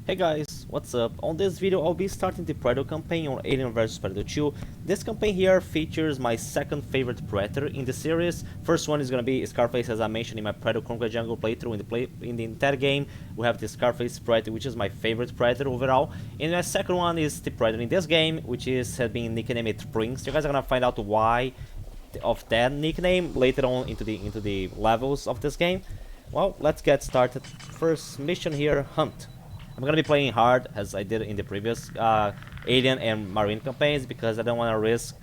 Hey guys, what's up? On this video I'll be starting the Predator campaign on Alien vs Predator 2. This campaign here features my second favorite Predator in the series. First one is gonna be Scarface, as I mentioned in my Predator Conquer Jungle playthrough. In the entire game we have the Scarface Predator, which is my favorite Predator overall. And my second one is the Predator in this game, which has been nicknamed Prince. You guys are gonna find out why of that nickname later on into the levels of this game. Well, let's get started. First mission here, Hunt. I'm gonna be playing hard as I did in the previous Alien and Marine campaigns because I don't want to risk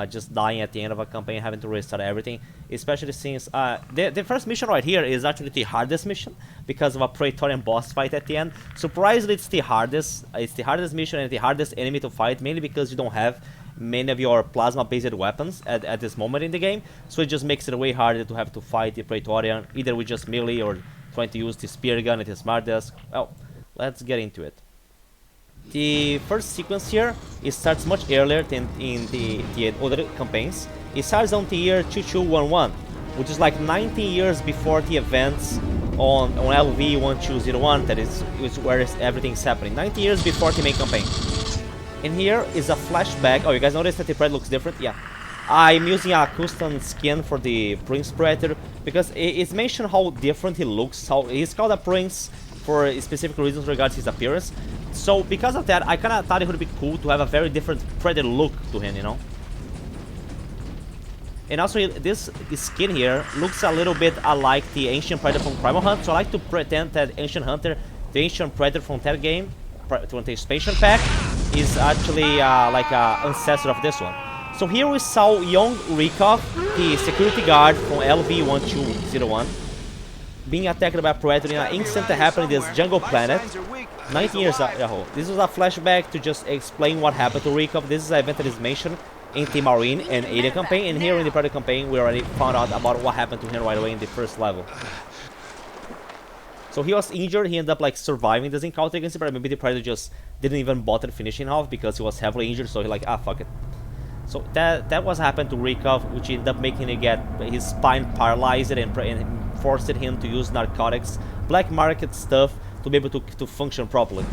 just dying at the end of a campaign, having to restart everything. Especially since the first mission right here is actually the hardest mission because of a Praetorian boss fight at the end. Surprisingly, it's the hardest. It's the hardest mission and the hardest enemy to fight, mainly because you don't have many of your plasma-based weapons at this moment in the game. So it just makes it way harder to have to fight the Praetorian, either with just melee or trying to use the spear gun at the smart desk. Well, let's get into it. The first sequence here, it starts much earlier than in the other campaigns. It starts on the year 2211, which is like 19 years before the events on LV-1201, that is where everything's happening. 19 years before the main campaign. And here is a flashback. Oh, you guys notice that the Predator looks different? Yeah. I'm using a custom skin for the Prince Predator because it's mentioned how different he looks. How he's called a Prince for specific reasons regards his appearance. So because of that, I kind of thought it would be cool to have a very different Predator look to him, you know. And also this skin here looks a little bit alike the Ancient Predator from Primal Hunt. So I like to pretend that the Ancient Predator from that game, from the expansion pack, is actually like an ancestor of this one. So here we saw young Rykov, the security guard from LV-1201, being attacked by a Predator in an incident that happened in this jungle planet 19 years ago. This was a flashback to just explain what happened to Rykov. This is an event that is mentioned in the Marine and Alien campaign, and here in the Predator campaign we already found out about what happened to him right away in the first level. So he was injured, he ended up like surviving this encounter against him, but maybe the Predator just didn't even bother finishing him off because he was heavily injured, so he like, fuck it. So that was happened to Rykov, which ended up making him get his spine paralyzed and forced him to use narcotics, black market stuff, to be able to function properly.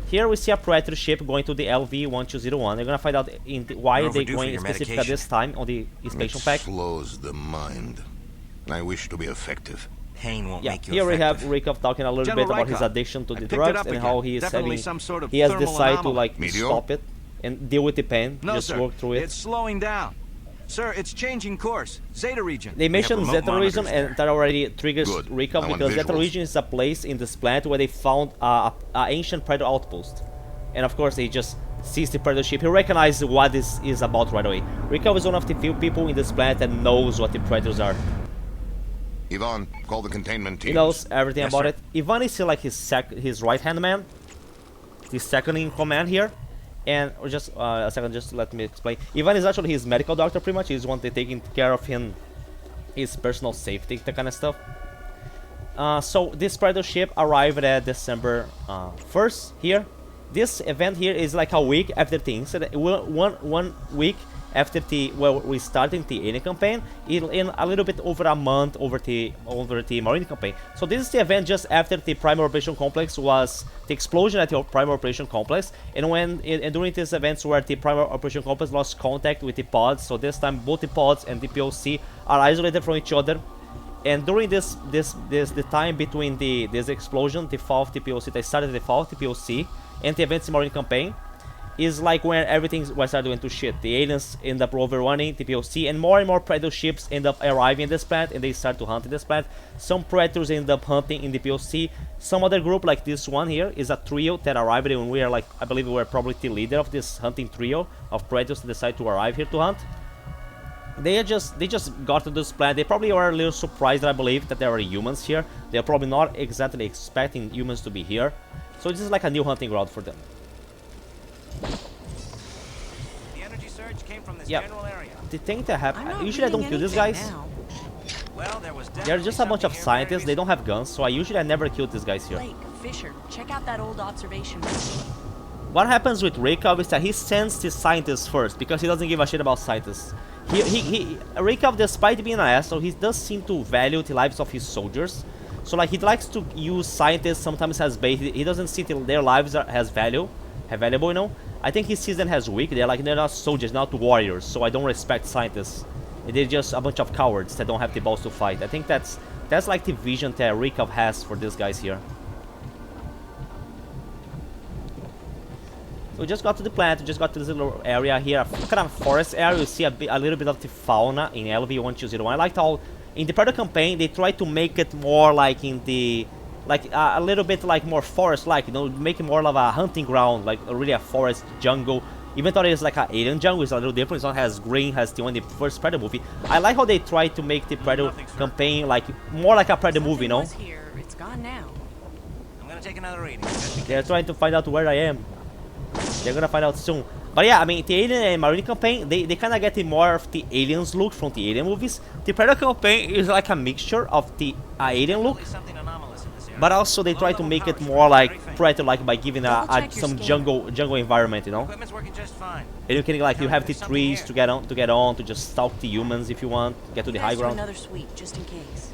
Here we see a Predator ship going to the LV-1201. They're gonna find out why they're going specifically at this time on the expansion pack. It slows the mind. I wish to be effective. Pain won't make you here effective. we have Rykov talking a little General bit about his Rykov, addiction to the I picked drugs it up and again. how he is Definitely having, some sort of he has thermal decided to anomaly. like Meteor? stop it and deal with the pain, No, just sir. work through it. It's slowing down. Sir, it's changing course. Zeta region. They mentioned remote Zeta region, monitors and that already triggers Good. Rykov I want because Zeta visuals. region is a place in this planet where they found a ancient Predator outpost. And of course, he just sees the Predator ship. He recognizes what this is about right away. Rykov is one of the few people in this planet that knows what the Predators are. Ivan, call the containment team. He knows everything Yes, about sir. it. Ivan is still like his right-hand man, the second in command here. And just a second, just let me explain. Ivan is actually his medical doctor, pretty much. He's the one that taking care of him, his personal safety, that kind of stuff. So this Predator ship arrived at December 1st here. This event here is like a week after the incident. One week after we started the Alien campaign, in a little bit over a month over the Marine campaign. So this is the event just after the Primary Operation Complex was the explosion at the Primary Operation Complex, and during these events where the Primary Operation Complex lost contact with the pods. So this time both the pods and the POC are isolated from each other. And during the time between this explosion, the fall of the POC, they started the fall of the POC, and the events in Marine campaign, is like when everything started going to shit. The aliens end up overrunning the POC, and more Predator ships end up arriving in this planet, and they start to hunt in this planet. Some Predators end up hunting in the POC. Some other group, like this one here, is a trio that arrived, and we are like, I believe we were probably the leader of this hunting trio of Predators that decide to arrive here to hunt. They just got to this planet. They probably were a little surprised, I believe, that there were humans here. They're probably not exactly expecting humans to be here. So this is like a new hunting ground for them. The energy surge came from this Yeah. general area. The thing that I'm happened, not usually I don't reading kill these anything guys. now. Well, there was They're just a bunch of something here scientists. They very don't have guns, so I never kill these guys here. Blake, Fisher, check out that old observation machine. What happens with Rykov is that he sends the scientists first because he doesn't give a shit about scientists. Rykov, despite being an asshole, he does seem to value the lives of his soldiers. So like he likes to use scientists sometimes as bait. He doesn't see till their lives has valuable, you know. I think he sees them as weak. They're not soldiers, not warriors. So I don't respect scientists. They're just a bunch of cowards that don't have the balls to fight. I think that's like the vision that Rykov has for these guys here. So we just got to the plant, we just got to this little area here, kind of forest area. You see a little bit of the fauna in LV-1201. I liked how, in the Predator campaign, they tried to make it more like in the, like a little bit like more forest-like, you know, make it more of a hunting ground, like really a forest jungle. Even though it's like an alien jungle, it's a little different. It's not as green as the one in the first Predator movie. I like how they tried to make the Predator campaign like more like a Predator movie, you know? Here. It's gone now. I'm gonna take another reading. They're trying to find out where I am. They're gonna find out soon. But yeah, I mean, the Alien and Marine campaign, they kind of get more of the Aliens look from the Alien movies. The Predator campaign is like a mixture of the Alien look, Something anomalous in this area. but also they try to make it more like Predator-like by giving some jungle environment, you know. Equipment's working just fine. And you can like you have the trees to get on to just stalk the humans if you want, get to the high ground. Another suite, just in case.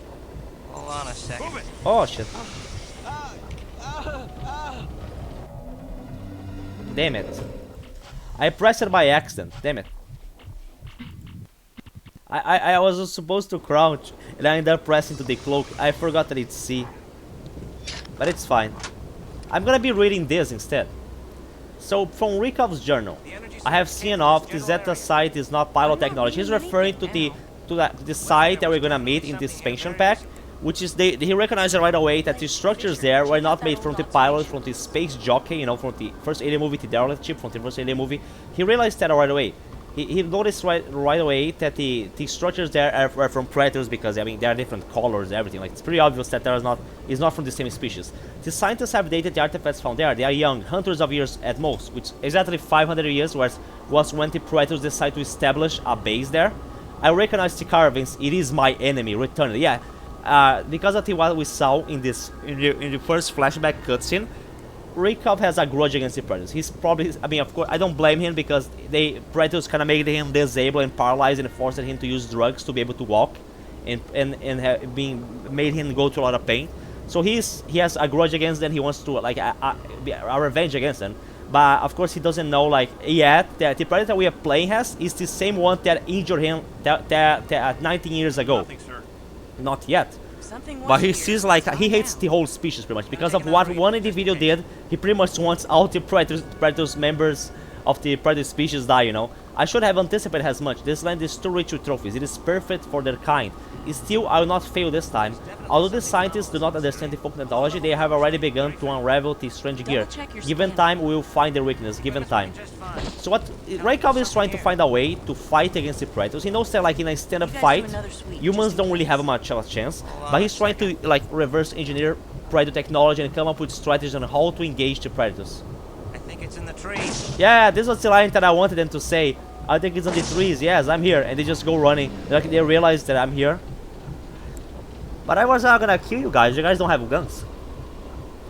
Hold on a second. Oh shit! Damn it! I pressed it by accident. Damn it! I was supposed to crouch and I ended up pressing to the cloak. I forgot that it's C. But it's fine. I'm gonna be reading this instead. So from Rykov's journal, I have seen off the Zeta site is not pilot technology. He's referring to the site that we're gonna meet in this expansion pack, which is he recognized right away that the structures there were not made from the pilot, from the space jockey, you know, from the first Alien movie, the derelict ship from the first Alien movie. He realized that right away. He noticed right away that the structures there are from predators because I mean they are different colors, everything. Like it's pretty obvious that it's not from the same species. The scientists have dated the artifacts found there. They are young, hundreds of years at most, which exactly 500 years was when the predators decided to establish a base there. I recognize the carvings. It is my enemy returned. Yeah, because of what we saw in the first flashback cutscene. Rykov has a grudge against the Predators. He's probably, I mean, of course, I don't blame him because Predators kind of made him disabled and paralyzed and forced him to use drugs to be able to walk, and made him go through a lot of pain. So he has a grudge against them. He wants to like a revenge against them. But of course, he doesn't know like yet that the Predator we are playing has is the same one that injured him 19 years ago. Nothing, sir. Not yet. But he sees like he hates the whole species pretty much because of what one individual did. He pretty much wants all the Predators members of the Predator species die, you know. I should have anticipated as much. This land is too rich with trophies. It is perfect for their kind. Still, I will not fail this time. Although the scientists do not understand the folk technology, they have already begun to unravel the strange gear. Given time, we will find their weakness. Given time. So what Rykov is trying to find a way to fight against the Predators. He knows that like in a stand-up fight, humans don't really have much of a chance. But he's trying to like reverse engineer Predator technology and come up with strategies on how to engage the Predators. I think it's in the trees. Yeah, this was the line that I wanted them to say. I think it's on the trees. Yes, I'm here. And they just go running. Like they realize that I'm here. But I was not gonna kill you guys. You guys don't have guns.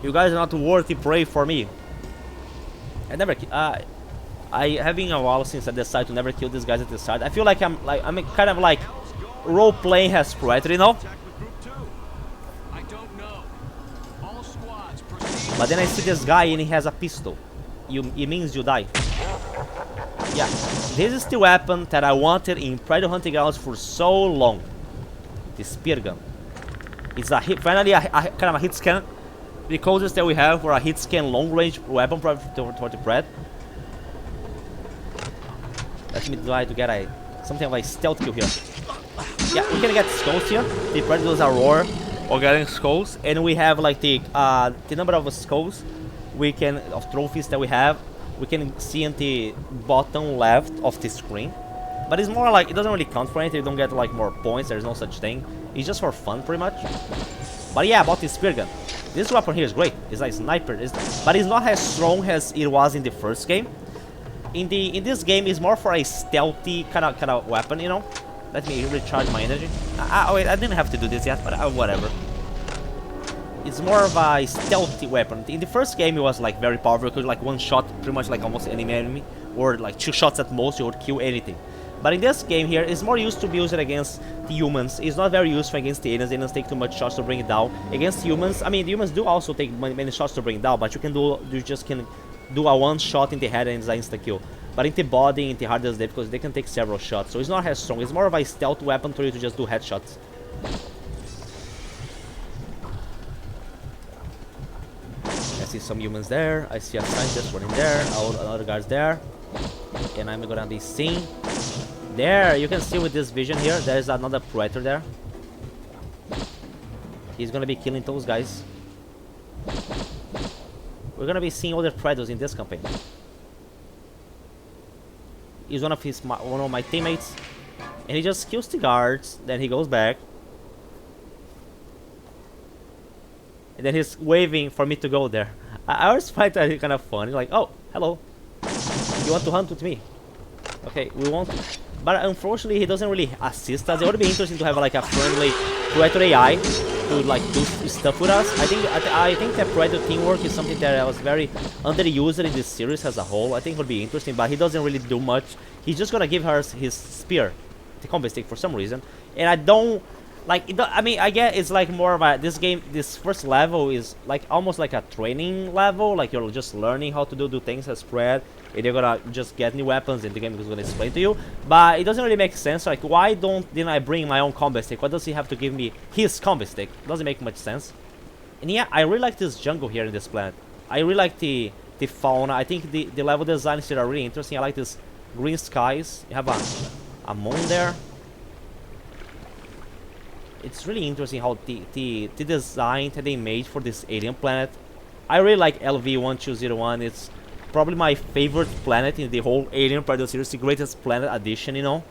You guys are not worthy prey for me. I never. I having a while since I decided to never kill these guys at the start. I feel like I'm kind of like role playing as Predator, you know. But then I see this guy and he has a pistol. It means you die. Yeah, this is the weapon that I wanted in Predator hunting grounds for so long. The spear gun. It's finally a kind of a hit scan. The closest that we have for a hit scan long range weapon for the Pred. Let me try to get something of a stealth kill here. Yeah, we can get skulls here. The Predators are roar or getting skulls, and we have like the number of skulls of trophies that we have. We can see in the bottom left of the screen. But it's more like, it doesn't really count for anything. You don't get like more points, there's no such thing. It's just for fun pretty much. But yeah, about the spear gun. This weapon here is great. It's like sniper, but it's not as strong as it was in the first game. In this game, it's more for a stealthy kind of weapon, you know. Let me recharge my energy. Wait, I didn't have to do this yet, but whatever. It's more of a stealthy weapon. In the first game, it was like very powerful. Because like one shot, pretty much like almost any enemy, or like two shots at most, you would kill anything. But in this game here, it's more used to be used against the humans. It's not very useful against the aliens. The aliens take too much shots to bring it down. Against humans, I mean, the humans do also take many shots to bring it down, but you just can do a one shot in the head and it's an insta kill. But in the body, in the hardest difficulty, they can take several shots. So it's not as strong. It's more of a stealth weapon for you to just do headshots. I see some humans there. I see a scientist running there. Another guards there. And I'm gonna be seen. There, you can see with this vision here, there's another Predator there. He's gonna be killing those guys. We're gonna be seeing other Predators in this campaign. He's one of my teammates, and he just kills the guards. Then he goes back, and then he's waving for me to go there. I always find that kind of funny. Like, oh, hello, you want to hunt with me? Okay, we won't. But unfortunately, he doesn't really assist us. It would be interesting to have like a friendly Predator AI to like do stuff with us. I think that Predator teamwork is something that was very underused in this series as a whole. I think it would be interesting, but he doesn't really do much. He's just gonna give her his spear, the combat stick, for some reason, and I don't like it. I mean, I get it's like more of a this first level is like almost like a training level. Like you're just learning how to do things as Pred. And you're gonna just get new weapons and the game is gonna explain to you. But it doesn't really make sense. Like, why didn't I bring my own combat stick? Why does he have to give me his combat stick? Doesn't make much sense. And yeah, I really like this jungle here in this planet. I really like the fauna. I think the level designs here are really interesting. I like this green skies. You have a moon there. It's really interesting how the design that they made for this alien planet. I really like LV-1201. It's probably my favorite planet in the whole Alien Predator series, the greatest planet addition, you know.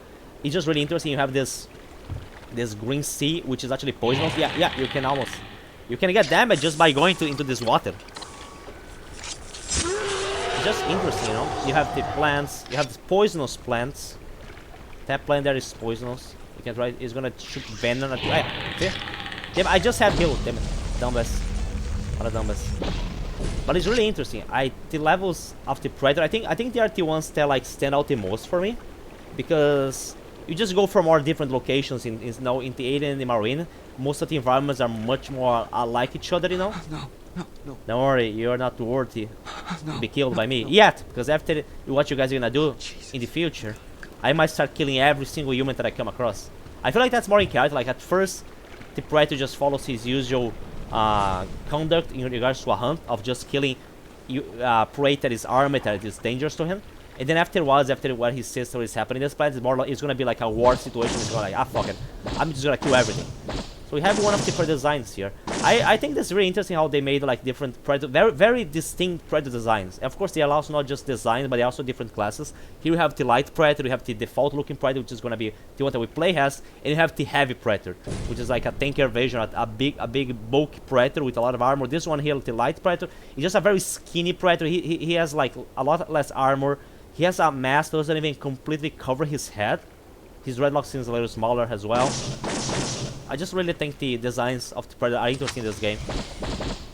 It's just really interesting. You have this green sea, which is actually poisonous. Yeah, you can get damage just by going into this water. It's just interesting, you know. You have the plants, you have the poisonous plants. That plant there is poisonous. You can try. It's gonna shoot venom at you. Damn, I just have healed. Damn it, dumbass. What a dumbass. But it's really interesting. The levels of the Predator, I think they are the ones that like stand out the most for me, because you just go from all different locations in the Alien and the Marine. Most of the environments are much more like each other, you know. No. Don't worry, you're not worthy to be killed by me yet, because after what you guys are gonna do in the future, I might start killing every single human that I come across. I feel like that's more in character. Like at first, the Predator just follows his usual conduct in regards to a hunt of just killing prey that is armed, that is dangerous to him. And then afterwards, after what he sees what is happening in this planet, it's more like it's gonna be like a war situation. It's gonna like, fuck it, I'm just gonna kill everything. So we have one of the Predator designs here. I think that's really interesting how they made like different Predator, very distinct Predator designs. Of course, they allow not just designs, but they also different classes. Here we have the light Predator, we have the default looking Predator, which is gonna be the one that we play as, and you have the heavy Predator, which is like a tankier version, a big bulky Predator with a lot of armor. This one here, the light Predator, is just a very skinny Predator. He has like a lot less armor. He has a mask that doesn't even completely cover his head. His dreadlock seems a little smaller as well. I just really think the designs of the Predator are interesting in this game.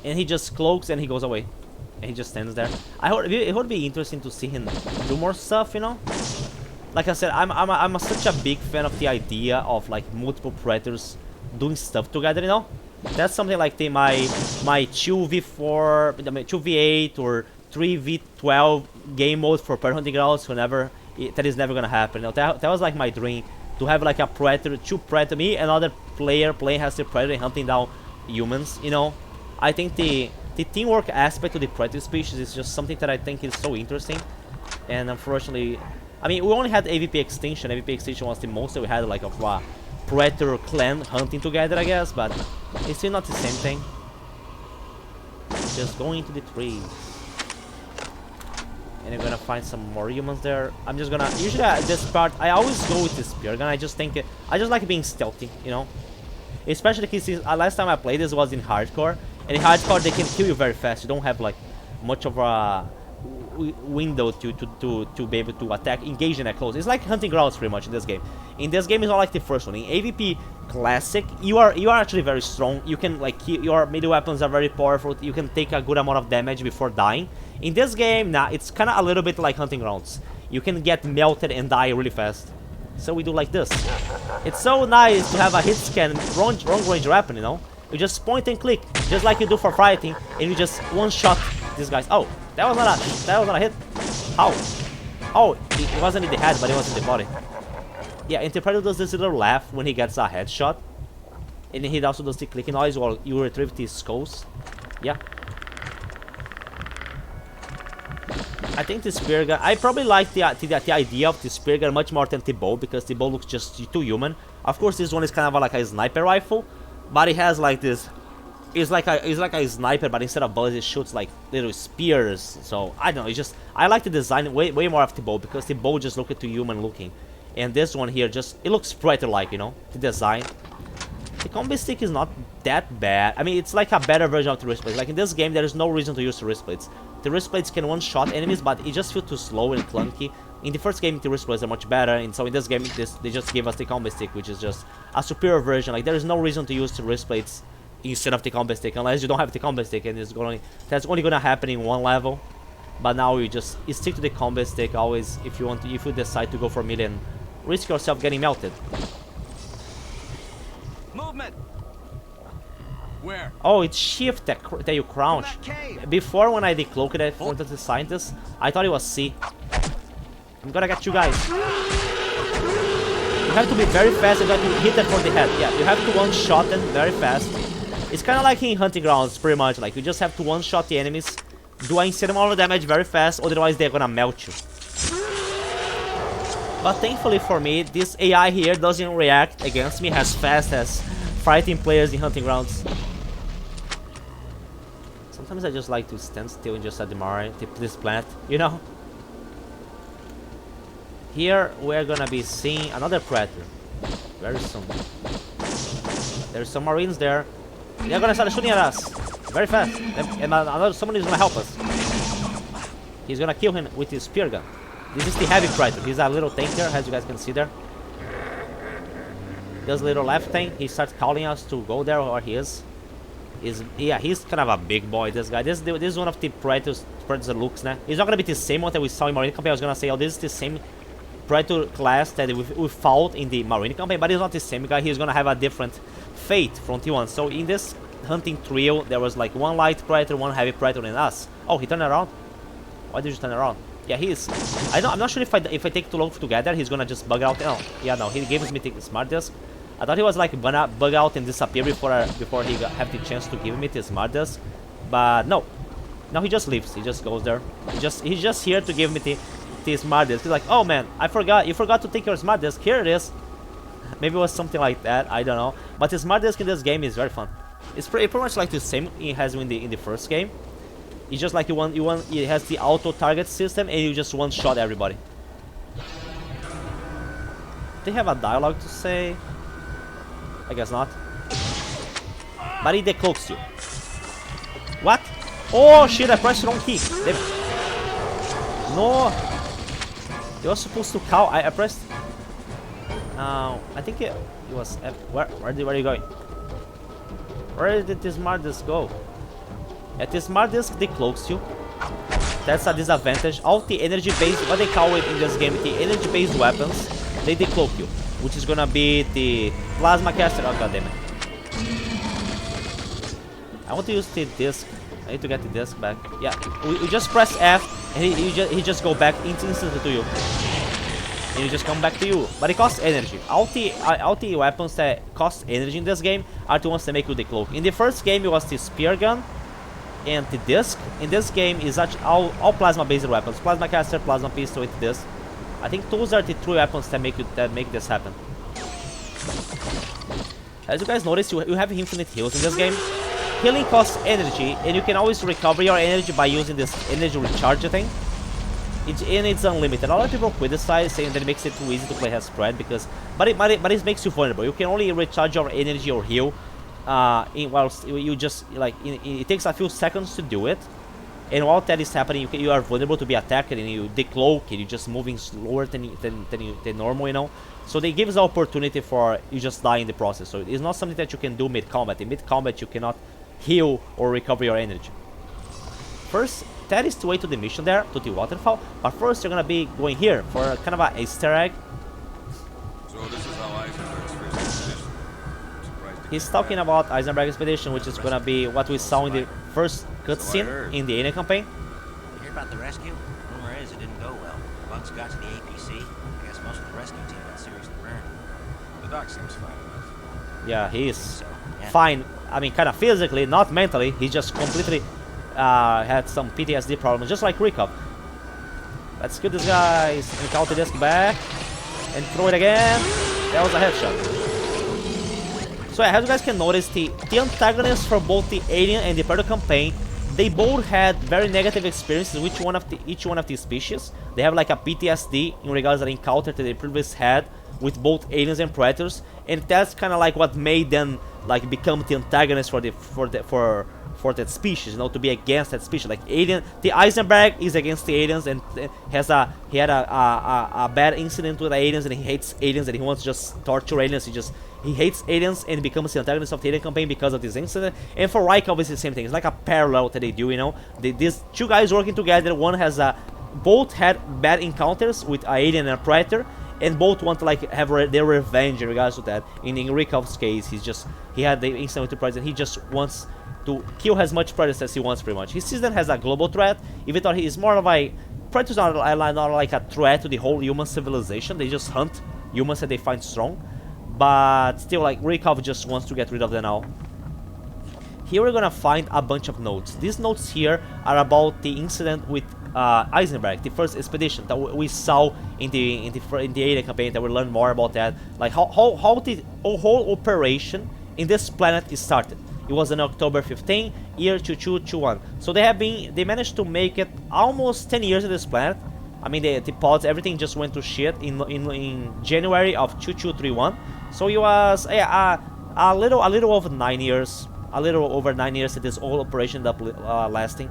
And he just cloaks and he goes away. And he just stands there. It would be interesting to see him do more stuff, you know? Like I said, I'm such a big fan of the idea of like multiple Predators doing stuff together, you know? That's something like my 2v4, 2v8 or 3v12 game mode for Predator Hunting Grounds that is never gonna happen. You know, that was like my dream, to have like a Predator, two Predator, me, another player playing as the Predator hunting down humans, you know. I think the teamwork aspect of the Predator species is just something that I think is so interesting. And unfortunately, I mean, we only had AVP Extinction. AVP Extinction was the most that we had like of Predator clan hunting together, I guess, but it's still not the same thing. Just going into the trees. And you're gonna find some more humans there. I'm just gonna, usually this part, I always go with this spear gun. I just like being stealthy, you know. Especially because last time I played this was in hardcore. And in hardcore they can kill you very fast. You don't have like much of a window to be able to attack, engage in that close. It's like hunting grounds pretty much in this game. In this game it's not like the first one. In AVP Classic, you are actually very strong. You can like, your melee weapons are very powerful. You can take a good amount of damage before dying. In this game, nah, it's kind of a little bit like hunting grounds. You can get melted and die really fast. So we do like this. It's so nice to have a hit scan wrong range weapon, you know? You just point and click, just like you do for fighting, and you just one-shot these guys. Oh, that was not a hit. How? Oh, it wasn't in the head, but it was in the body. Yeah, and the Predator does this little laugh when he gets a headshot. And he also does the clicking noise while you retrieve his skulls. Yeah. I think the spear gun, I probably like the idea of the spear gun much more than the bow, because the bow looks just too human. Of course, this one is kind of like a sniper rifle, but it has like this. It's like a sniper, but instead of bullets, it shoots like little spears. So I don't know. It's just I like the design way more of the bow, because the bow just looks too human looking, and this one here just it looks Predator like, you know, the design. The combi stick is not that bad. I mean, it's like a better version of the wrist blades. Like in this game, there is no reason to use the wrist blades. The wrist blades can one-shot enemies, but it just feels too slow and clunky. In the first game, the wrist blades are much better, and so in this game, they just give us the combi stick, which is just a superior version. Like there is no reason to use the wrist blades instead of the combi stick, unless you don't have the combi stick, and that's only gonna happen in one level. But now you stick to the combi stick always if you decide to go for melee and risk yourself getting melted. Movement. Where? Oh, it's shift that you crouch. Before, when I decloaked it for the scientists, I thought it was C. I'm gonna get you guys. You have to be very fast and you have to hit them for the head. Yeah, you have to one-shot them very fast. It's kind of like in Hunting Grounds, pretty much. Like, you just have to one-shot the enemies, do an insane amount of damage very fast, otherwise they're gonna melt you. But thankfully for me, this AI here doesn't react against me as fast as fighting players in Hunting Grounds. Sometimes I just like to stand still and just admire this plant, you know? Here we're gonna be seeing another Predator very soon. There's some Marines there. They're gonna start shooting at us very fast, and someone is gonna help us. He's gonna kill him with his spear gun. This is the heavy Predator. He's a little tanker, as you guys can see there. Does a little left thing. He starts calling us to go there where he is. Yeah, he's kind of a big boy, this guy. This is one of the Predator looks, né? He's not gonna be the same one that we saw in Marine Campaign. I was gonna say, oh, this is the same Predator class that we fought in the Marine Campaign, but he's not the same guy. He's gonna have a different fate from T1. So in this hunting trio, there was like one light Predator, one heavy Predator, and us. Oh, he turned around? Why did you turn around? Yeah, he is. I'm not sure if I take too long together, he's gonna just bug out. No, yeah, no, he gave me the smart disc. I thought he was like gonna bug out and disappear before he have the chance to give me the smart disc, but no. No, he just leaves. He just goes there. He's just here to give me the smart disc. He's like, oh man, you forgot to take your smart disc. Here it is. Maybe it was something like that. I don't know. But the smart disc in this game is very fun. It's pretty much like the same it has in the first game. It's just like it has the auto target system, and you just one-shot everybody. They have a dialogue to say. I guess not. But it decloaks you. What? Oh shit, I pressed the wrong key. Damn it. No. You were supposed to cow. I pressed. I think it was. Where are you going? Where did this smart disc go? Yeah, this smart disc decloaks you. That's a disadvantage. All the energy-based, what they call it in this game, the energy-based weapons, they decloak you, which is gonna be the plasma caster. Oh god damn it! I want to use the disc. I need to get the disc back. Yeah, we just press F, and he just go back instantly to you, and he just come back to you. But it costs energy. All the weapons that cost energy in this game are the ones that make you decloak. In the first game, it was the spear gun and the disc. In this game, is all plasma-based weapons: plasma caster, plasma pistol, with this. I think those are the three weapons that make this happen. As you guys notice, you have infinite heals in this game. Healing costs energy, and you can always recover your energy by using this energy recharge thing. It's unlimited. A lot of people criticize, saying that it makes it too easy to play as spread, but it makes you vulnerable. You can only recharge your energy or heal whilst you just it takes a few seconds to do it, and while that is happening, you are vulnerable to be attacked, and you decloak, and you're just moving slower than normal, you know. So they give us the opportunity for you just die in the process. So it's not something that you can do mid-combat. In mid-combat, you cannot heal or recover your energy. First, that is the way to the mission there, to the waterfall. But first, you're gonna be going here for kind of a Easter egg. So this is how Eisenberg's first expedition. I'm surprised He's talking about Eisenberg Expedition, which is gonna be what we saw in the first cutscene in the Alien campaign. You hear about the rescue? Rumor is it didn't go well. Bugs got to the APC. I guess most of the rescue team got seriously burned. The doc seems fine enough. Yeah, he's So, yeah. fine. I mean, kind of physically, not mentally. He just completely had some PTSD problems, just like Rikov. Let's kill this guy's encounter disc back and throw it again. That was a headshot. So as you guys can notice, the antagonists for both the Alien and the Predator campaign, they both had very negative experiences with each one of these species. They have like a PTSD in regards to the encounter that they previously had with both aliens and predators, and that's kind of like what made them like become the antagonists for that species, you know, to be against that species. Like the Eisenberg is against the aliens, and he had a bad incident with the aliens, and he hates aliens, and he wants to just torture aliens. He hates aliens and becomes the antagonist of the Alien campaign because of this incident. And for Rykov, it's the same thing. It's like a parallel that they do, you know. These two guys working together. One has both had bad encounters with an alien and a predator, and both want to like have their revenge in regards to that. In Rikov's case, he had the incident with the predator. He just wants to kill as much predators as he wants, pretty much. He sees them as a global threat, even though he is more of a predators not like a threat to the whole human civilization. They just hunt humans that they find strong. But still, like, Rykov just wants to get rid of them now. Here we're gonna find a bunch of notes. These notes here are about the incident with Eisenberg, the first expedition that we saw in the Alien campaign. That we learned more about that, like how the whole operation in this planet is started. It was on October 15, year 2221. So they managed to make it almost 10 years of this planet. I mean, the pods, everything just went to shit in January of 2231. So it was a little over 9 years, that this whole operation ended up lasting.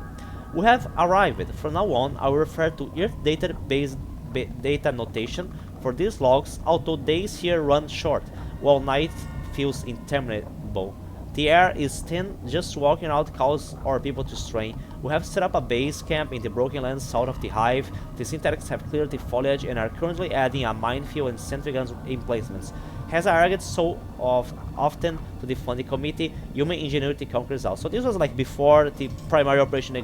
We have arrived. From now on, I will refer to Earth data-based data notation for these logs, although days here run short, while night feels interminable. The air is thin, just walking out causes our people to strain. We have set up a base camp in the broken lands south of the hive. The synthetics have cleared the foliage and are currently adding a minefield and sentry guns emplacements. As I argued so often to the funding committee, human ingenuity conquers all. So this was like before the primary operation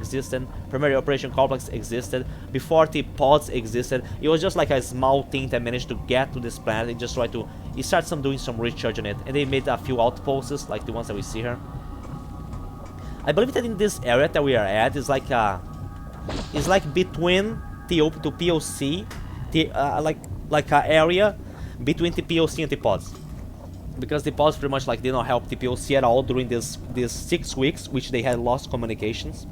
complex existed, before the pods existed. It was just like a small thing that managed to get to this planet and just try to start doing some research on it. And they made a few outposts like the ones that we see here. I believe that in this area that we are at is like between the POC, like a area between the POC and the pods, because the pods pretty much like did not help the POC at all during these 6 weeks, which they had lost communications.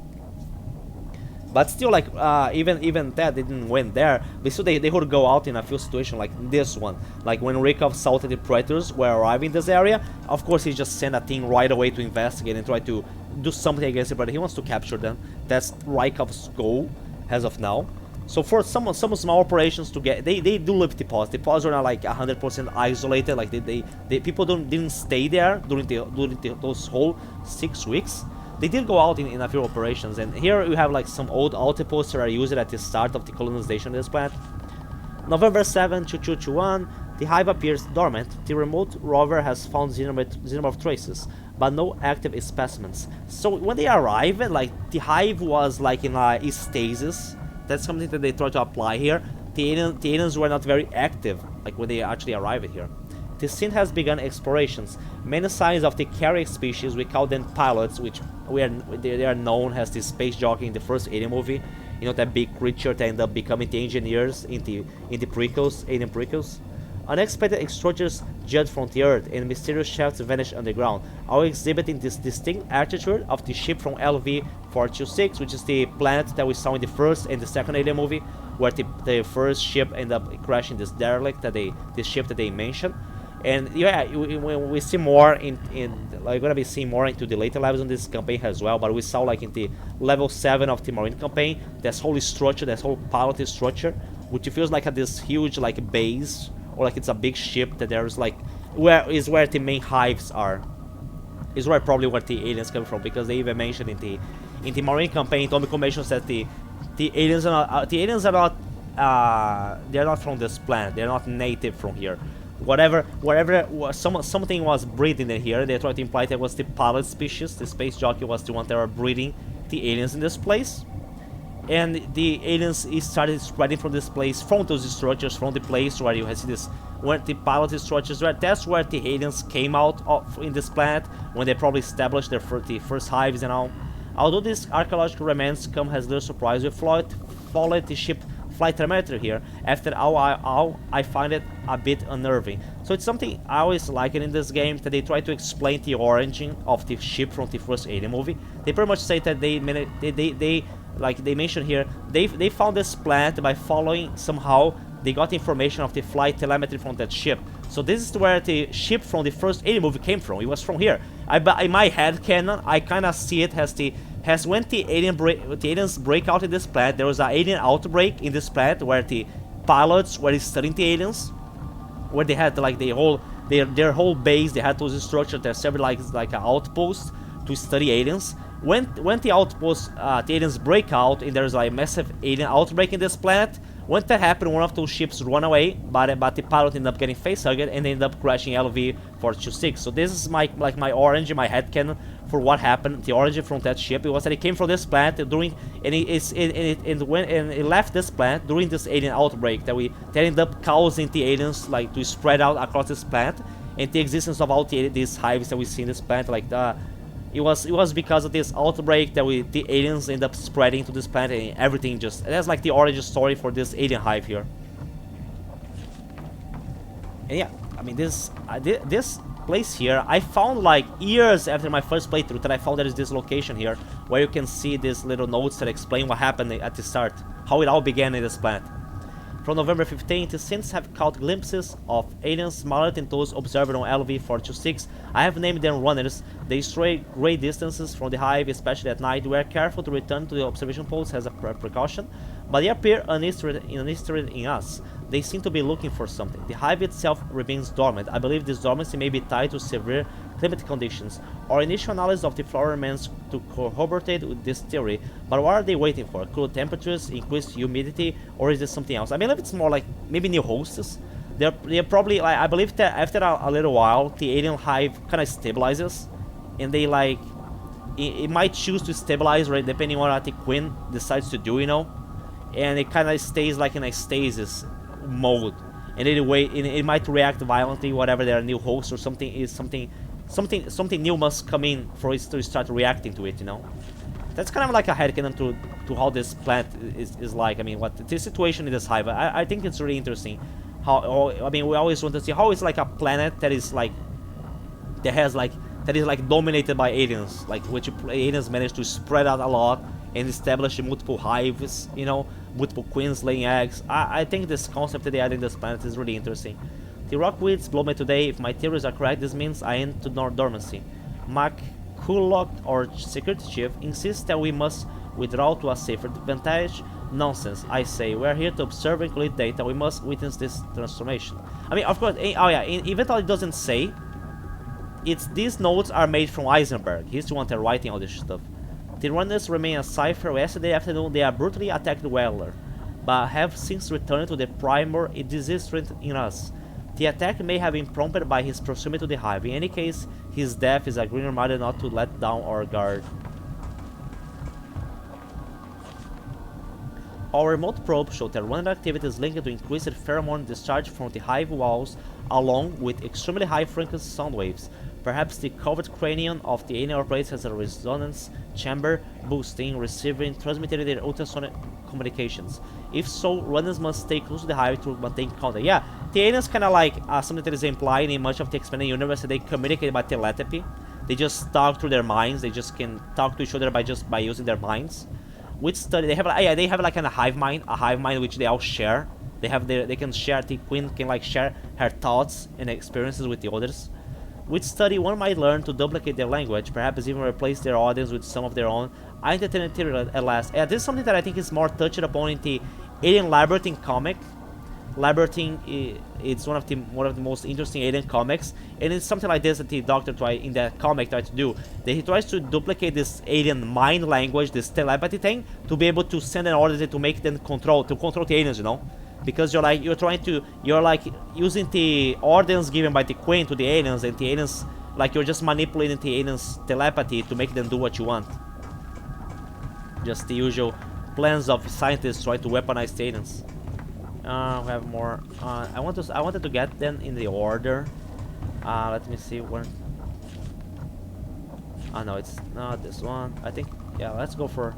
But still, like even that they didn't win there. But still, they would go out in a few situations like this one, like when Rykov saw that the predators were arriving in this area. Of course, he just sent a team right away to investigate and try to do something against the predator. He wants to capture them. That's Rykov's goal as of now. So for some small operations to get, they do live the pods. The pods are not like 100% isolated. Like people didn't stay there during those whole 6 weeks. They did go out in a few operations, and here you have like some old outposts that are used at the start of the colonization of this planet. November 7, 2221, the hive appears dormant. The remote rover has found xenomorph traces, but no active specimens. So when they arrive, like the hive was like in a stasis. That's something that they try to apply here. The aliens were not very active, like when they actually arrived here. The scene has begun explorations. Many signs of the carrier species, we call them pilots, which they are known as the space jockey in the first Alien movie. You know, that big creature that ended up becoming the engineers in the prequels, Alien prequels. Unexpected extruders jut from the Earth, and mysterious shafts vanish underground, all exhibiting this distinct attitude of the ship from LV-1201, which is the planet that we saw in the first and the second Alien movie, where the first ship ended up crashing this derelict, this ship that they mentioned. And yeah, we see more we're gonna be seeing more into the later levels in this campaign as well. But we saw like in the level 7 of the Marine campaign, this whole structure, this whole pilot structure, which feels like this huge like base, or like it's a big ship that there's like where the main hives are. Is probably where the aliens come from, because they even mentioned in the Marine campaign, Tomiko mentions that the aliens are not they're not from this planet. They're not native from here. something was breathing in here. They tried to imply that it was the pilot species. The space jockey was the one that were breeding the aliens in this place. And the aliens started spreading from this place, from those structures, from the place where you see this, where the pilot structures were. That's where the aliens came out of in this planet, when they probably established their the first hives and all. Although these archaeological remains come as little surprise, we followed the ship flight telemetry here. After all, I find it a bit unnerving. So it's something I always like it in this game, that they try to explain the origin of the ship from the first Alien movie. They pretty much say that like they mentioned here, they found this planet by following somehow. They got information of the flight telemetry from that ship. So this is where the ship from the first Alien movie came from. It was from here. In my head canon, I kind of see it as when the aliens break out in this planet. There was an alien outbreak in this planet where the pilots were studying the aliens, where they had like their whole base. They had those structures that served like an outpost to study aliens. When the outpost, the aliens break out, and there's like a massive alien outbreak in this planet. When that happened, one of those ships run away, but the pilot ended up getting facehugged and ended up crashing LV-1201. So this is my origin, my headcanon for what happened. The origin from that ship, it was that it came from this planet and it left this planet during this alien outbreak that ended up causing the aliens like to spread out across this planet, and the existence of all these hives that we see in this planet, like it was because of this outbreak that the aliens end up spreading to this planet, and everything just, that's like the origin story for this alien hive here. And yeah, I mean this place here, I found like years after my first playthrough that I found there is this location here where you can see these little notes that explain what happened at the start, how it all began in this planet. From November 15th, since have caught glimpses of aliens smaller than those observed on LV-1201. I have named them runners. They stray great distances from the hive, especially at night. We are careful to return to the observation post as a precaution, but they appear uninterested in us. They seem to be looking for something. The hive itself remains dormant. I believe this dormancy may be tied to severe climatic conditions. Our initial analysis of the flora remains to corroborate with this theory, but what are they waiting for? Cool temperatures, increased humidity, or is this something else? I believe it's more like maybe new hosts. They're probably like, I believe that after a little while, the alien hive kind of stabilizes, and they like it might choose to stabilize, right, depending on what the queen decides to do, you know, and it kind of stays like in a stasis mode, and anyway it might react violently whatever their new host or something is. Something new must come in for it to start reacting to it, you know. That's kind of like a headcanon to how this planet is like. I mean, what the situation in this hive, I think it's really interesting how, I mean, we always want to see how it's like a planet that is like dominated by aliens, like which aliens manage to spread out a lot and establish multiple hives, you know, multiple queens laying eggs. I think this concept that they add in this planet is really interesting. The rockweeds blow me today. If my theories are correct, this means I end to dormancy. McCulloch, our security chief, insists that we must withdraw to a safer vantage. Nonsense, I say. We are here to observe and collect data. We must witness this transformation. I mean, of course, oh yeah, even though it doesn't say, these notes are made from Eisenberg. He's the one that writing all this stuff. The runners remain a cipher. Yesterday afternoon, they are brutally attacked Weller, but have since returned to the primer disease in us. The attack may have been prompted by his proximity to the hive. In any case, his death is a green reminder not to let down our guard. Our remote probe showed that runner activity is linked to increased pheromone discharge from the hive walls, along with extremely high frequency sound waves. Perhaps the covert cranium of the alien operates as a resonance chamber, boosting, receiving, transmitting their ultrasonic communications. If so, runners must stay close to the hive to maintain contact. Yeah, the aliens kind of like something that is implied in much of the expanded universe. They communicate by telepathy. They just talk through their minds. They just can talk to each other by using their minds. Which study they have? They have like a hive mind which they all share. They can share. The queen can like share her thoughts and experiences with the others. With study, one might learn to duplicate their language, perhaps even replace their audience with some of their own. I entertain theory at last. Yeah, this is something that I think is more touched upon in the Alien Labyrinthine comic. Labyrinthine, it's one of the most interesting alien comics, and it's something like this that the Doctor in that comic tried to do. He tries to duplicate this alien mind language, this telepathy thing, to be able to send an order to make them control the aliens, you know. because you're like using the orders given by the Queen to the aliens, and the aliens, like, you're just manipulating the aliens' telepathy to make them do what you want. Just the usual plans of scientists trying to weaponize the aliens. We have more. I wanted to get them in the order. Let me see where. Oh no, it's not this one. I think, yeah, let's go for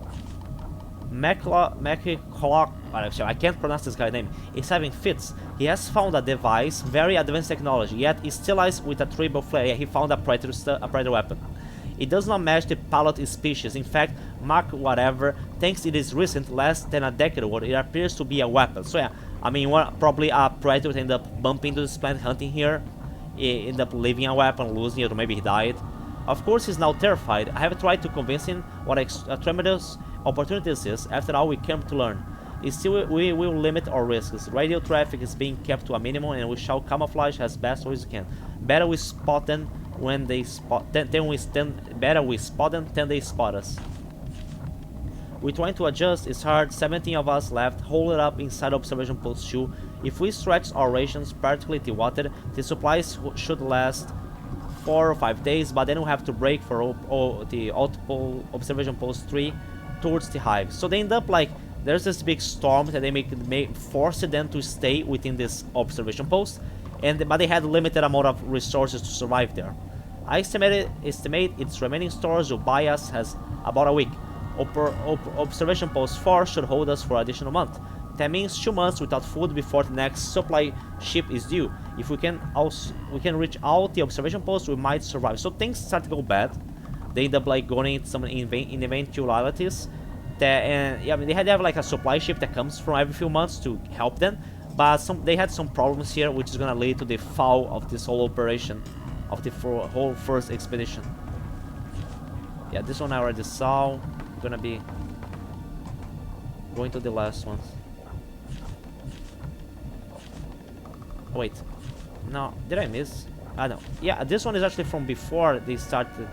Clock. I can't pronounce this guy's name. He's having fits. He has found a device, very advanced technology, yet he still lies with a triple flare. Yeah, he found a predator weapon. It does not match the pallet species. In fact, Mach whatever thinks it is recent, less than a decade old. It appears to be a weapon. So yeah, I mean, probably a predator end up bumping into this planet, hunting here, end up leaving a weapon, losing it, or maybe he died. Of course, he's now terrified. I have tried to convince him what a tremendous opportunity this is. After all, we came to learn. Still, we will limit our risks. Radio traffic is being kept to a minimum, and we shall camouflage as best as we can. Better we spot them when they spot them, better we spot them than they spot us. We're trying to adjust. It's hard. 17 of us left, holed up inside observation post 2. If we stretch our rations, particularly the water, the supplies should last 4 or 5 days, but then we have to break for the observation post 3 towards the hive. So they end up like, there's this big storm that they force them to stay within this observation post, but they had a limited amount of resources to survive there. I estimate its remaining stores will buy us has about a week. Observation post 4 should hold us for an additional month. That means 2 months without food before the next supply ship is due. If we can reach out the observation post, we might survive. So things start to go bad. They end up like going into some eventualities. Yeah, I mean, they had to have like a supply ship that comes from every few months to help them, but they had some problems here, which is gonna lead to the fall of this whole operation, of the whole first expedition. Yeah, this one I already saw. I'm gonna be going to the last ones. Wait, no, did I miss? No. Yeah, this one is actually from before they started.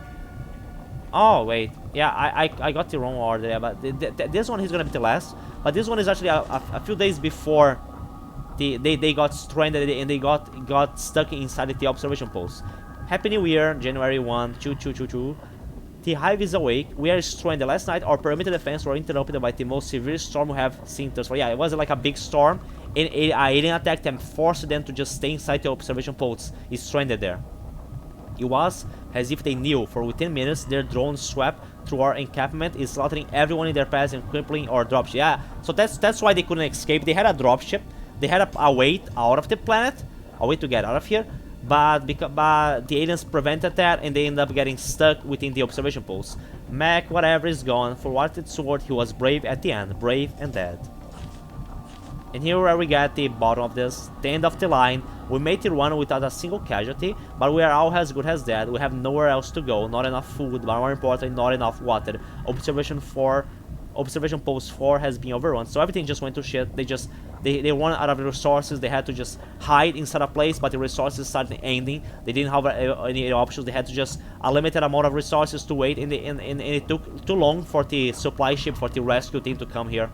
Oh wait, yeah, I got the wrong order. Yeah, but this one is gonna be the last. But this one is actually a few days before they got stranded and they got stuck inside the observation post. Happy New Year, January 1, 2222. The hive is awake. We are stranded. Last night, our perimeter defense were interrupted by the most severe storm we have seen thus far. Yeah, it was like a big storm, and an alien attacked them, forced them to just stay inside the observation posts, stranded there. It was as if they knew. For within minutes, their drones swept through our encampment, slaughtering everyone in their path and crippling our dropship. Yeah, so that's why they couldn't escape. They had a dropship. They had a way out of the planet, a way to get out of here. But the aliens prevented that, and they ended up getting stuck within the observation post. Mac, whatever, is gone. For what it's worth, he was brave at the end, brave and dead. And here where we get the bottom of this, the end of the line. We made it run without a single casualty, but we are all as good as dead. We have nowhere else to go, not enough food, but more importantly, not enough water. Observation post 4 has been overrun, so everything just went to shit. They run out of resources. They had to just hide inside a place, but the resources started ending. They didn't have any options. They had to just a limited amount of resources to wait, and it took too long for the supply ship, for the rescue team to come here.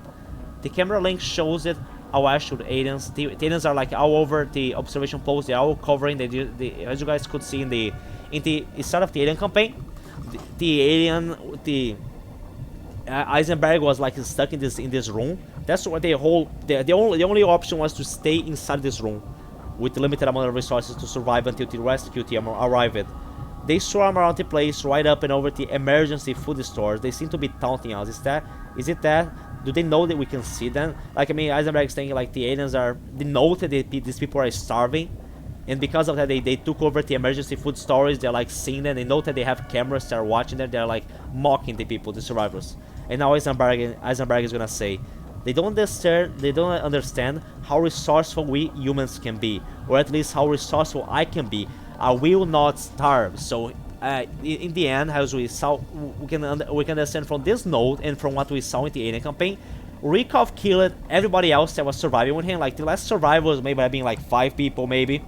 The camera link shows it. Awash to the aliens. The aliens are like all over the observation post. They're all covering. As you guys could see in the start of the alien campaign, the Eisenberg was like stuck in this room. That's what the only option was to stay inside this room with limited amount of resources to survive until the rescue team arrived. They swarm around the place, right up and over the emergency food stores. They seem to be taunting us. Is it that? Do they know that we can see them? Like, I mean, Eisenberg's saying like the aliens they know that these people are starving, and because of that they took over the emergency food stores. They're like seeing them. They know that they have cameras that are watching them. They're like mocking the people, the survivors. And now Eisenberg is gonna say, they don't understand how resourceful we humans can be, or at least how resourceful I can be. I will not starve. So in the end, as we saw, we can understand from this note and from what we saw in the alien campaign, Rykov killed everybody else that was surviving with him. Like the last survivors maybe being like 5 people maybe.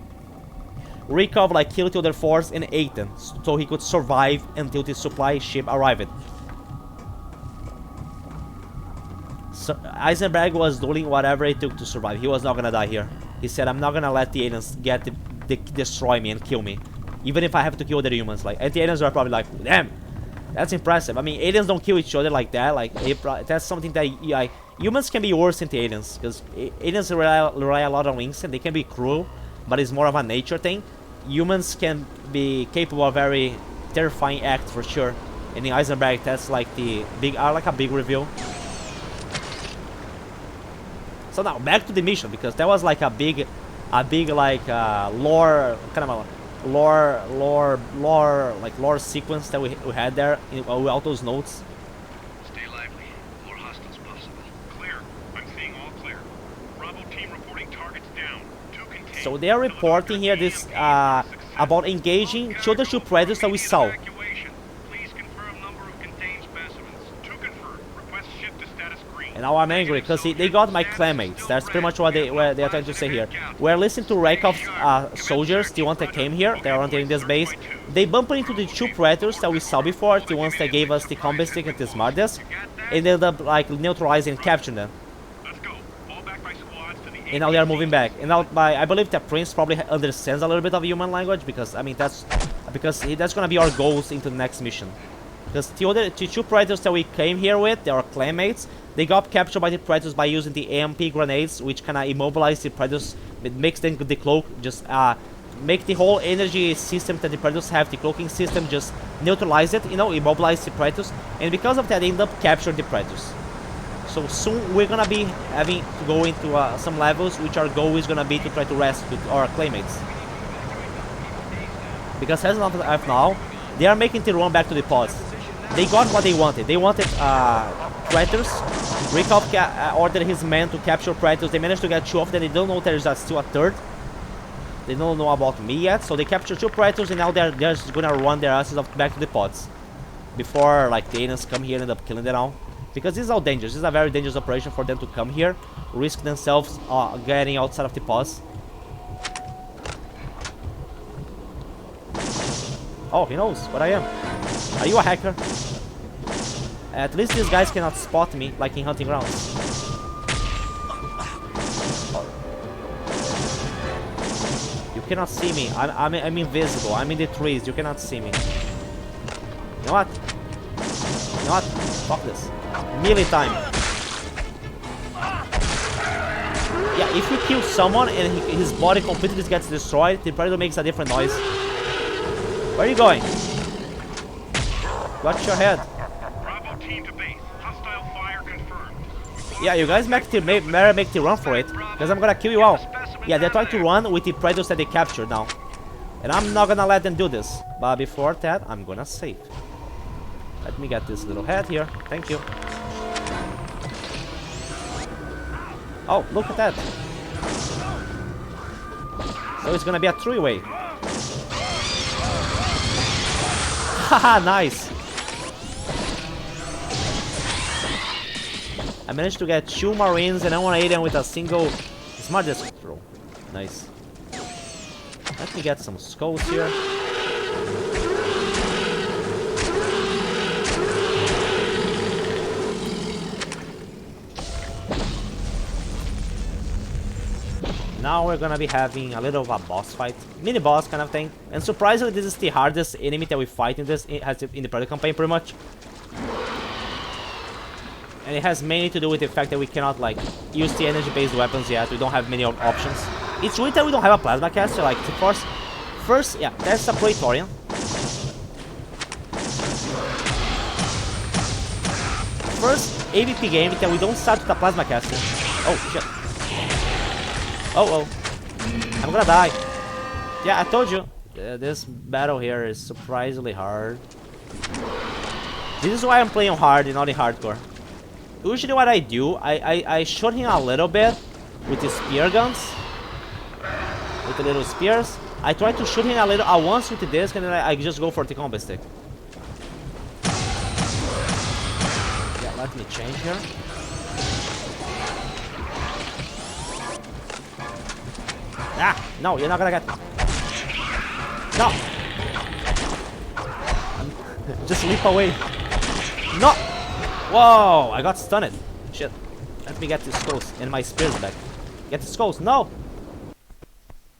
Rykov like killed the other 4 and ate them, so he could survive until the supply ship arrived. So Eisenberg was doing whatever it took to survive. He was not gonna die here. He said, I'm not gonna let the aliens destroy me and kill me. Even if I have to kill the humans. Like, and the aliens are probably like, damn, that's impressive. I mean, aliens don't kill each other like that. Like, that's something that humans can be worse than the aliens. Because aliens rely a lot on instinct. They can be cruel, but it's more of a nature thing. Humans can be capable of very terrifying acts for sure. And in Eisenberg, that's like the big, like a big reveal. So now back to the mission, because that was like a big like lore kind of a lore sequence that we had there with all those notes. Stay lively. More hostiles possible. Clear. I'm seeing all clear. Bravo team reporting targets down. 2 contained. So they are reporting here this about engaging two other predators that we saw. Please confirm number of contained specimens. 2 confirmed. Request shift to status green. And now I'm angry because they got my clanmates. That's pretty much what they are trying to say here. We're listening to Raykov's soldiers, the ones that came here, they are entering this base. They bumped into the 2 predators that we saw before, the ones that gave us the combat stick and the smart desk, and they ended up like neutralizing and capturing them. Let's go. Fall back by squads to the And now they are moving back. And now I believe that Prince probably understands a little bit of human language, because I mean that's gonna be our goals into the next mission. Because the 2 predators that we came here with, they are clanmates. They got captured by the predators by using the AMP grenades, which kind of immobilize the predators. It makes them the cloak, just make the whole energy system that the predators have, the cloaking system, just neutralize it, you know, immobilize the predators. And because of that, they end up capturing the predators. So soon we're gonna be having to go into some levels, which our goal is gonna be to try to rescue our claymates. Because as of now, they are making the run back to the pods. They got what they wanted. They wanted predators. Rykov ordered his men to capture predators. They managed to get 2 of them. They don't know there's still a 3rd. They don't know about me yet. So they captured 2 predators, and now they're just gonna run their asses back to the pods before like the aliens come here and end up killing them all. Because this is all dangerous. This is a very dangerous operation for them to come here, risk themselves getting outside of the pods. Oh, he knows what I am. Are you a hacker? At least these guys cannot spot me like in hunting grounds. You cannot see me. I'm invisible. I'm in the trees. You cannot see me. You know what? You know what? Fuck this. Melee time. Yeah, if you kill someone and his body completely gets destroyed, the predator makes a different noise. Where are you going? Watch your head. Bravo team to base. Hostile fire confirmed. Yeah, you guys make the run for it, because I'm gonna kill you all. Yeah, they're trying to run with the predators that they captured now. And I'm not gonna let them do this. But before that, I'm gonna save. Let me get this little head here. Thank you. Oh, look at that. So it's gonna be a 3-way. Haha, nice. I managed to get 2 Marines and 1 alien with a single smart desk throw. Nice. Let me get some skulls here. Now we're gonna be having a little of a boss fight, mini boss kind of thing. And surprisingly, this is the hardest enemy that we fight in this in the Predator campaign, pretty much. And it has mainly to do with the fact that we cannot like use the energy-based weapons yet. We don't have many options. It's weird that we don't have a plasma caster. Like the first, yeah, that's a Praetorian. First AVP game that we don't start with a plasma caster. Oh shit. Oh, I'm gonna die. Yeah, I told you. This battle here is surprisingly hard. This is why I'm playing hard and not in hardcore. Usually what I do, I shoot him a little bit with the spear guns. With the little spears. I try to shoot him a little once with the disc, and then I just go for the combat stick. Yeah, let me change here. Ah, no, you're not gonna get... No! Just leap away. No! Whoa, I got stunned. Shit. Let me get the skulls and my spears back. Get the skulls. No!